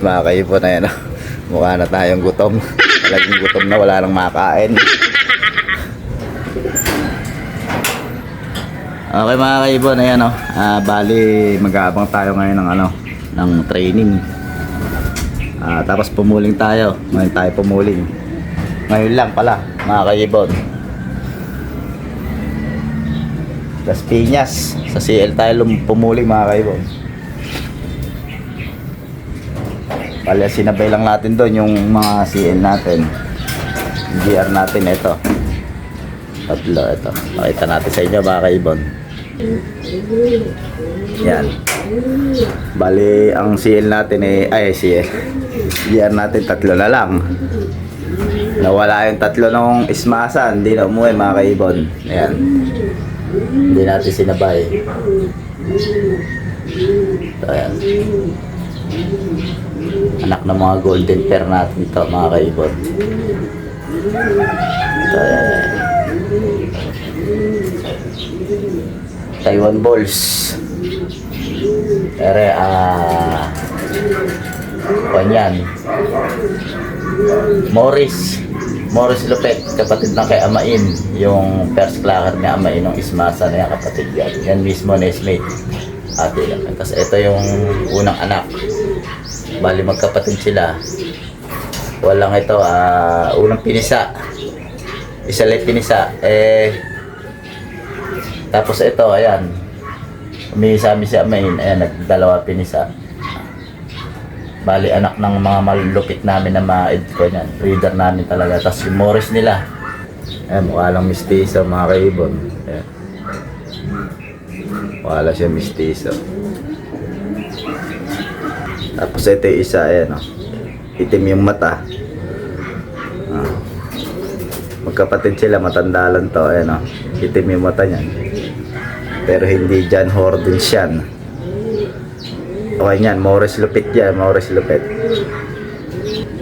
mga kaibon na yan. Mukha na tayong gutom. Talagang gutom na, wala nang makain. Okay mga kaibon, ayan o. Bali mag-aabang tayo ngayon ng ng training. Tapos pumuling tayo. Ngayon tayo pumuling. Ngayon lang pala mga kaibon. Las Piñas. Sa CL tayo pumuling mga kaibon. Bali sinabay lang natin doon yung mga CL natin. GR natin ito. Tatlo ito. Pakita natin sa inyo mga kaibon. Yan. Bali ang CL natin CL. GR natin tatlo na lang. Nawala yung tatlo nung ismasa, hindi na umuwi mga kaibon. Ayan. Hindi natin sinabay. So, ayan. Anak ng mga golden pair natin ito mga kaibon. Ito, ayan. Taiwan balls. Ere, kanyan. Morris Lupet, kapatid ng kay Amain. Yung first clacker ni Amain ng ismasa na yan, kapatid yan. Yan mismo Nesmate. Ate yan. Tapos ito yung unang anak. Bali magkapatid sila. Walang ito, unang pinisa. Isa lang pinisa. Tapos ito, ayan. Umisami si Amain. Ayan, nagdalawa pinisa. Bali anak ng mga malulupit namin na ma-ed ko yan. Breeder namin talaga. Tapos yung Morris nila. Ayan, mukha lang mistiso mga kaibon. Ayan. Mukha lang siya mistiso. Tapos ito yung isa, ayan o. Itim yung mata. Magkapatid sila, matanda lang to. Ayan o. Itim yung mata niyan. Pero hindi John Hordens yan. Okay yan, Morris Lupit yan, Morris Lupit.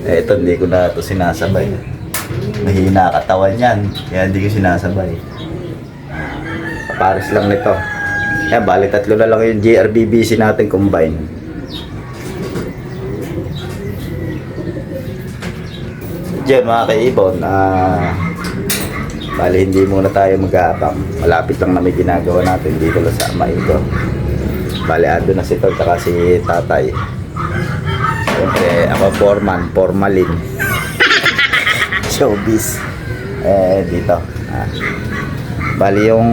Ito hindi ko na ito sinasabay. Mahina katawan yan, kaya hindi ko sinasabay. Kapares lang nito. Yan, bali tatlo na lang yung GRBBC natin combine. Diyan mga kaibon, bali hindi muna tayo mag-aabang. Malapit lang na may ginagawa natin dito lang sa Amain ko. Bali ando na si Tol saka si Tatay. Siyempre ako formalin. Showbiz. Dito. Bali yung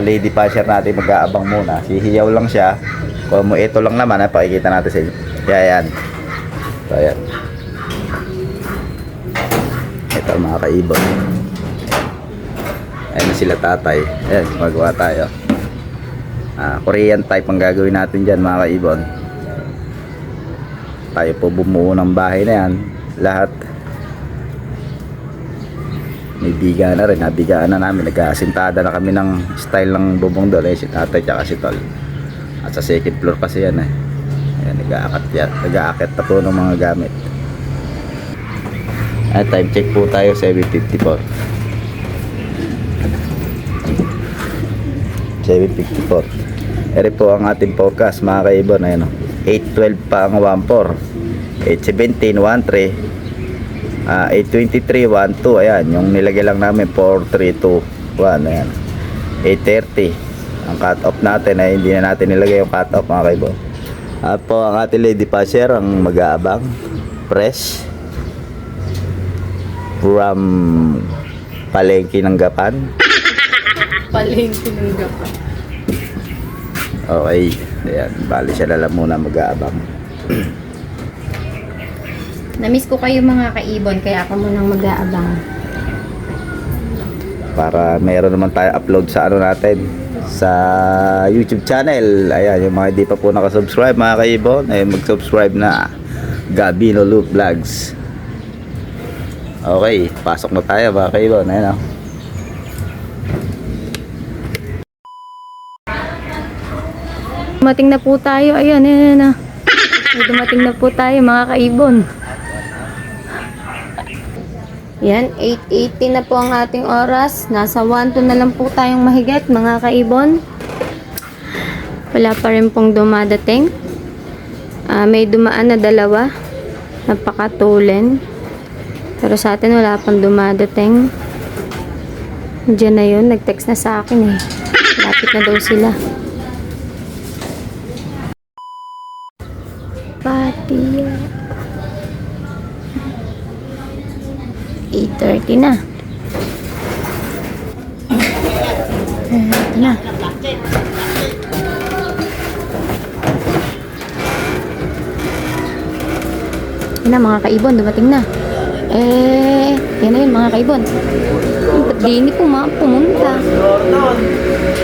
lady passer natin mag-aabang muna. Hihiyaw lang siya. Kung ito lang naman, pakikita natin sa inyo. Yan. So ayan. Ito mga kaibon. Ayan sila Tatay. Ayan, magawa tayo. Korean type ang gagawin natin dyan mga kaibon. Tayo po bumuo ng bahay na yan. Lahat may biga na rin. Nabigaan na namin. Nag-aasintada na kami ng style ng bubong doon. Si Tatay tsaka si Tol. At sa second floor kasi yan Ayan, nag-aakit na po ng mga gamit. Time check po tayo 7:54. 7:54. Ere po ang ating forecast mga kaibon. Ayan o. 8:12 pa ang 1.4. 8:17, 1.3. 8:23, 1.2. Ayan. Yung nilagay lang namin 4.3, 2.1. Ayan. 8:30. Ang cut off natin ay hindi na natin nilagay yung cut off mga kaibon. At po ang ating lady passer ang mag-aabang. Fresh. From Palengke ng Gapan. Palengke ng Gapan. Okay, ayan, bali siya lang muna mag-aabang. Namiss ko kayo mga kaibon, kaya ako munang mag-aabang. Para meron naman tayo upload sa natin, sa YouTube channel. Ayan, yung mga hindi pa po nakasubscribe mga kaibon, ay mag-subscribe na. Gabino Loop Vlogs. Okay, pasok na tayo mga kaibon. Ayan o. Dumating na po tayo. Ayan. Dumating na po tayo mga kaibon. Yan, 8:80 na po ang ating oras. Nasa 1:00 na lang po tayong mahigit mga kaibon. Wala pa rin pong dumadating. May dumaan na dalawa. Napakatulen. Pero sa atin wala pang dumadating. Diyan na yun. Nag-text na sa akin eh. Lapit na daw sila. Patia. 8:30 na. Ito na. Yan na mga kaibon, dumating na. Yan na yun mga kaibon. Ba't di ni pumunta?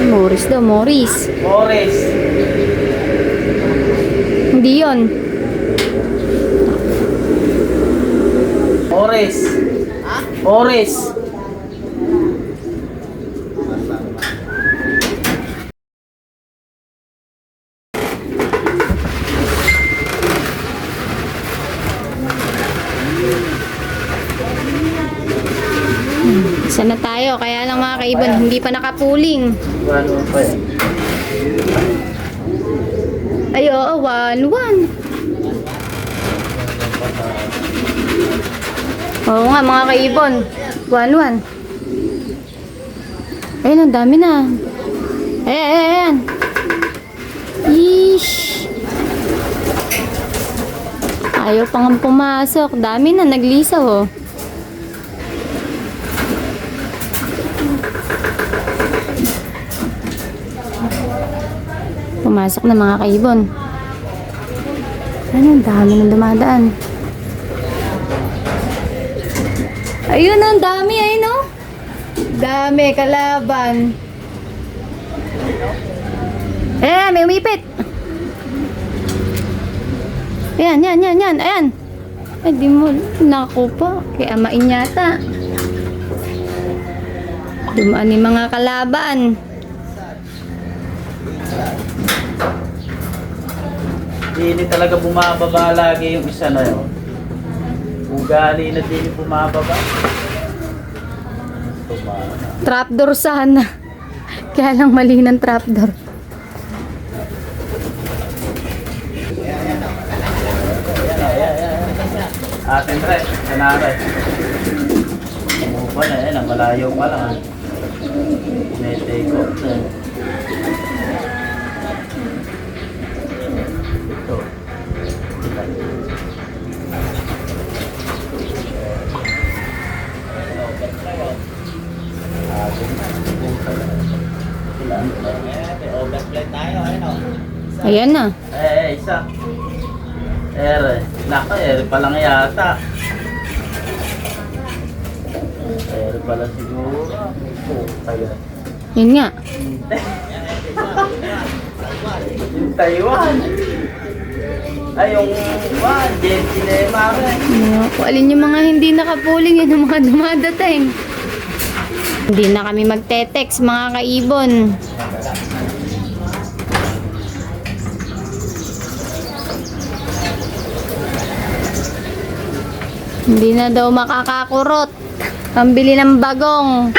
Morris daw, Morris. Morris. Hindi yun. Morris. Morris. Isa na tayo, kaya lang mga kaibon, hindi pa nakapuling. Ano pa yan? Ay, oo, 1-1. Oo nga, mga kaibon. 1-1. Ayun, ang dami na. Ayan. Ish. Ayaw pa nga pumasok. Dami na, naglisaw, oh. Pumasok na mga kaibon. Ano, ang dami nang dumadaan. Ayun, ang dami, ay no? Dami, kalaban. May umipit. Ayan. Ayan. Ay, di mo, naku po. Kay amain yata. Dumaan yung mga kalaban. Hindi talaga bumababa lagi yung isa na yun. Ugali na din yung bumababa. Trapdoor sana. Kaya lang mali ng trapdoor. Atin re, kanara. Umupa na yan, malayo pa lang. May take off na. Ito. Ayan na. Isa. Ere. Naka, ere pa lang yata. Ere pala siguro. Tayo. Yun nga. Yung Taiwan. Ay, yung Jet Cinema rin. Kung alin yung mga hindi nakapuling, yun yung mga dumadating. Hindi na kami magte-text mga kaibon. Hindi na daw makakakurot. Pambili ng bagong.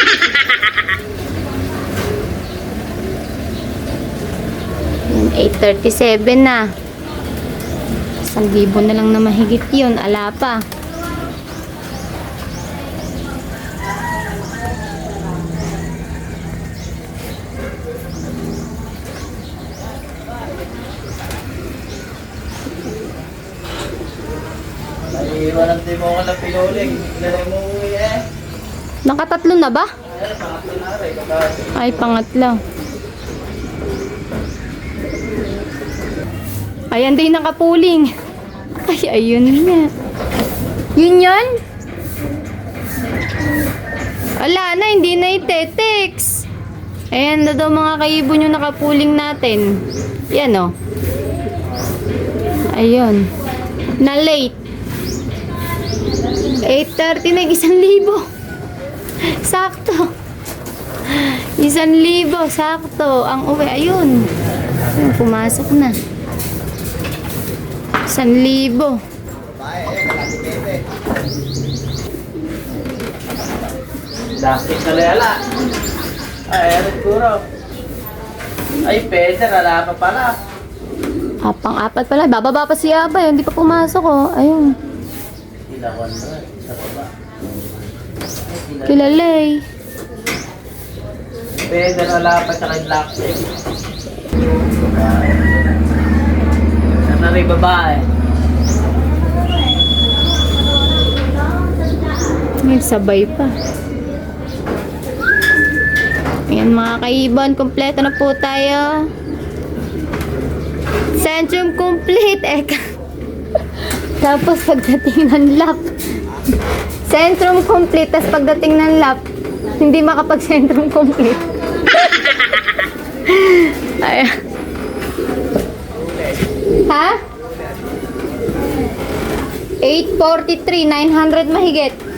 Yan, 8:37 na. 1,000 na lang na mahigit yun. Ala pa. Naiiwan ang mo ko na pinuling. Dali mo uwi eh. Nakatatlo na ba? Pangatlo na rin. Ay, pangatlo. Ayan din nakapuling. Ay, ayun nga. Yun yan? Wala na, hindi na ite-text. Ayan na daw mga kaibon yung nakapuling natin. Yan o. Ayun. Na late. 8:30 na, 1,000. Sakto. 1,000, sakto. Ang uwi, ayun. Ayun, pumasok na. 1,000. Plastic na layala. Ay, siguro. Ay, pwede, wala pa pala. Pang-apat pala. Bababa pa si Abay. Hindi pa pumasok oh. Ayun. Ilawan mo, sa baba. Kilalay. Pwede na wala pa sa kay Black. Sana rin babae. May sabay pa. Ayan mga kaibon. Kompleto na po tayo. Centrum complete. Eka. Tapos pagdating ng lap. Centrum complete. Tapos pagdating ng lap, hindi makapag-centrum complete. Ayan. Ha? 843, 900 mahigit.